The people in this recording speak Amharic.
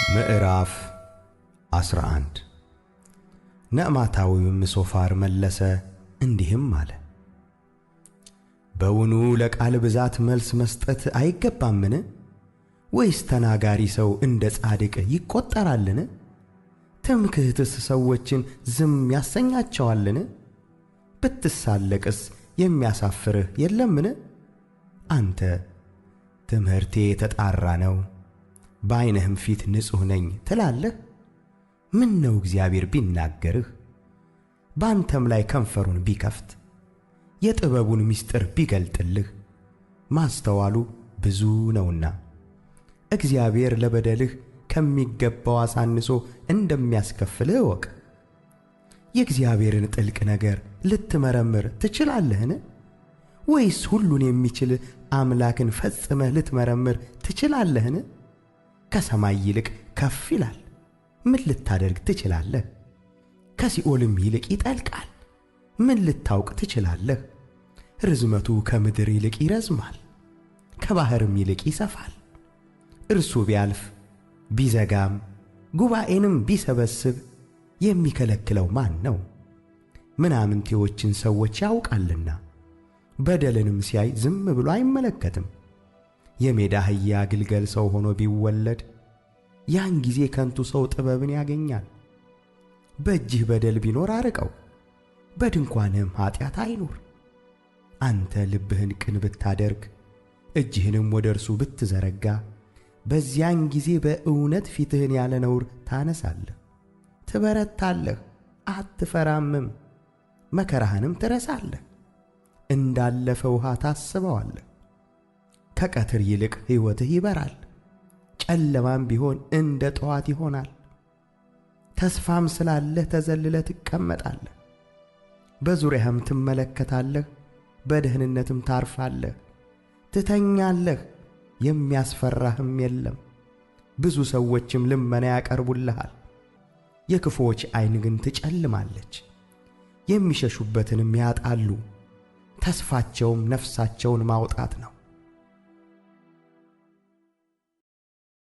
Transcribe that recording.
ምዕራፍ 11 ነዕማታዊውም ሶፋር መለሰ እንዲህም አለ። በውኑ ለቃል ብዛት መልስ መስጠት አይገባምን? ወይስ ተናጋሪ ሰው እንደ ጻድቅ ይቆጠራልን? ትምክህትስ ሰዎችን ዝም ያሰኛቸዋልን? ብትሳለቅስ የሚያሳፍርህ የለምን? አንተ ትምህርቴ የተጣራ ነው፣ በዓይንህም ፊት ንጹሕ ነኝ ትላለህ። ምን ነው እግዚአብሔር ቢናገርህ፣ በአንተም ላይ ከንፈሩን ቢከፍት፣ የጥበቡን ምስጢር ቢገልጥልህ፣ ማስተዋሉ ብዙ ነውና እግዚአብሔር ለበደልህ ከሚገባው አሳንሶ እንደሚያስከፍልህ እወቅ። የእግዚአብሔርን ጥልቅ ነገር ልትመረምር ትችላለህን? ወይስ ሁሉን የሚችል አምላክን ፈጽመህ ልትመረምር ትችላለህን? ከሰማይ ይልቅ ከፍ ይላል፣ ምን ልታደርግ ትችላለህ? ከሲኦልም ይልቅ ይጠልቃል፣ ምን ልታውቅ ትችላለህ? ርዝመቱ ከምድር ይልቅ ይረዝማል፣ ከባሕርም ይልቅ ይሰፋል። እርሱ ቢያልፍ ቢዘጋም ጉባኤንም ቢሰበስብ የሚከለክለው ማን ነው? ምናምንቴዎችን ሰዎች ያውቃልና በደልንም ሲያይ ዝም ብሎ አይመለከትም። የሜዳ አህያ ግልገል ሰው ሆኖ ቢወለድ ያን ጊዜ ከንቱ ሰው ጥበብን ያገኛል። በእጅህ በደል ቢኖር አርቀው፣ በድንኳንህም ኃጢአት አይኑር። አንተ ልብህን ቅን ብታደርግ እጅህንም ወደ እርሱ ብትዘረጋ በዚያን ጊዜ በእውነት ፊትህን ያለ ነውር ታነሳለህ፣ ትበረታለህ፣ አትፈራምም። መከራህንም ትረሳለህ፣ እንዳለፈ ውሃ ታስበዋለህ። ከቀትር ይልቅ ሕይወትህ ይበራል፣ ጨለማም ቢሆን እንደ ጠዋት ይሆናል። ተስፋም ስላለህ ተዘልለህ ትቀመጣለህ፣ በዙሪያህም ትመለከታለህ፣ በደህንነትም ታርፋለህ። ትተኛለህ፣ የሚያስፈራህም የለም። ብዙ ሰዎችም ልመና ያቀርቡልሃል። የክፉዎች ዓይን ግን ትጨልማለች፣ የሚሸሹበትንም ያጣሉ። ተስፋቸውም ነፍሳቸውን ማውጣት ነው።